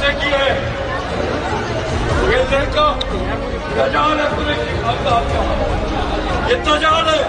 نے کی ہے یہ لڑکا دجال ہے، قریشی خاندان کا یہ دجال ہے،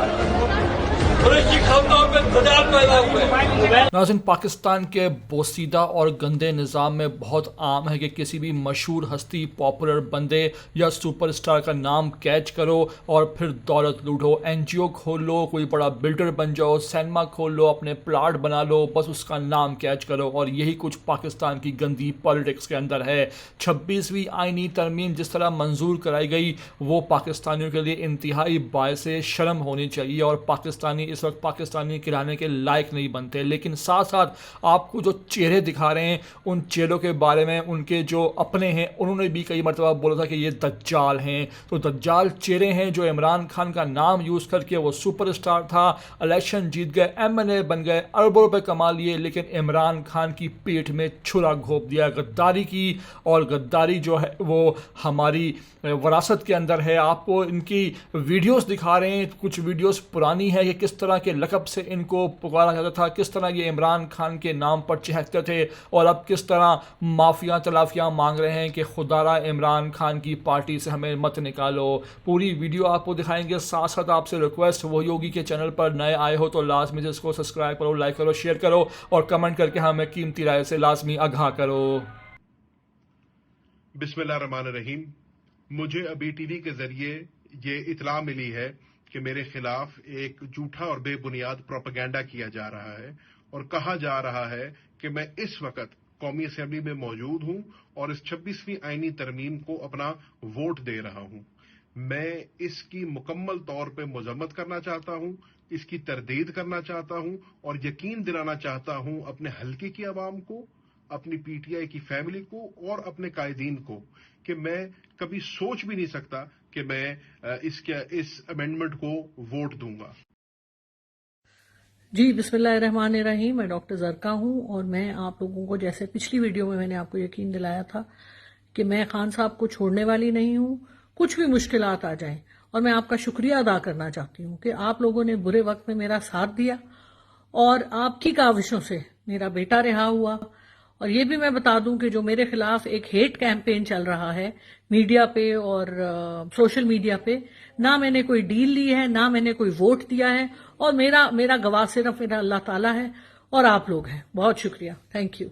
قریشی خاندان میں دجال پیدا ہوئے۔ ناظرین، پاکستان کے بوسیدہ اور گندے نظام میں بہت عام ہے کہ کسی بھی مشہور ہستی، پاپولر بندے یا سپر اسٹار کا نام کیچ کرو اور پھر دولت لوٹو، این جی او کھول لو، کوئی بڑا بلڈر بن جاؤ، سینما کھول لو، اپنے پلاٹ بنا لو، بس اس کا نام کیچ کرو، اور یہی کچھ پاکستان کی گندی پالیٹکس کے اندر ہے۔ 26ویں آئینی ترمیم جس طرح منظور کرائی گئی وہ پاکستانیوں کے لیے انتہائی باعث شرم ہونی چاہیے، اور پاکستانی اس وقت پاکستانی کہلانے کے لائق نہیں بنتے۔ لیکن ساتھ ساتھ آپ کو جو چہرے دکھا رہے ہیں ان چہروں کے بارے میں ان کے جو اپنے ہیں انہوں نے بھی کئی مرتبہ بولا تھا کہ یہ دجال ہیں، تو دجال چہرے ہیں جو عمران خان کا نام یوز کر کے وہ سپر اسٹار تھا، الیکشن جیت گئے، ایم این اے بن گئے، اربوں روپے کما لیے، لیکن عمران خان کی پیٹھ میں چھرا گھونپ دیا غداری کی، اور غداری جو ہے وہ ہماری وراثت کے اندر ہے۔ آپ کو ان کی ویڈیوز دکھا رہے ہیں، کچھ ویڈیوز پرانی ہے کہ کس طرح کے لقب سے ان کو پکارا جاتا تھا، کس طرح یہ عمران خان کے نام پر چہکتے تھے، اور اب کس طرح معافیاں تلافیاں مانگ رہے ہیں کہ خدا را عمران خان کی پارٹی سے ہمیں مت نکالو۔ پوری ویڈیو آپ کو دکھائیں گے، ساتھ ساتھ آپ سے ریکویسٹ وہی ہوگی کہ چینل پر نئے آئے ہو تو لازمی سے اس کو سبسکرائب کرو، لائک کرو، شیئر کرو، اور کمنٹ کر کے ہمیں قیمتی رائے سے لازمی آگاہ کرو۔ بسم اللہ الرحمن الرحیم۔ مجھے ابھی ٹی وی کے ذریعے یہ اطلاع ملی ہے کہ میرے خلاف ایک جھوٹا اور بے بنیاد پروپیگنڈا کیا جا رہا ہے، اور کہا جا رہا ہے کہ میں اس وقت قومی اسمبلی میں موجود ہوں اور اس 26ویں آئینی ترمیم کو اپنا ووٹ دے رہا ہوں۔ میں اس کی مکمل طور پہ مذمت کرنا چاہتا ہوں، اس کی تردید کرنا چاہتا ہوں، اور یقین دلانا چاہتا ہوں اپنے حلقے کی عوام کو، اپنی پی ٹی آئی کی فیملی کو اور اپنے قائدین کو کہ میں کبھی سوچ بھی نہیں سکتا کہ میں اس امینڈمنٹ کو ووٹ دوں گا۔ جی بسم اللہ الرحمن الرحیم، میں ڈاکٹر زرکا ہوں، اور میں آپ لوگوں کو جیسے پچھلی ویڈیو میں نے آپ کو یقین دلایا تھا کہ میں خان صاحب کو چھوڑنے والی نہیں ہوں، کچھ بھی مشکلات آ جائیں، اور میں آپ کا شکریہ ادا کرنا چاہتی ہوں کہ آپ لوگوں نے برے وقت میں میرا ساتھ دیا، اور آپ کی کاوشوں سے میرا بیٹا رہا ہوا۔ اور یہ بھی میں بتا دوں کہ جو میرے خلاف ایک ہیٹ کیمپین چل رہا ہے میڈیا پہ اور سوشل میڈیا پہ، نہ میں نے کوئی ڈیل لی ہے، نہ میں نے کوئی ووٹ دیا ہے، اور میرا گواہ صرف میرا اللہ تعالیٰ ہے اور آپ لوگ ہیں۔ بہت شکریہ، تھینک یو۔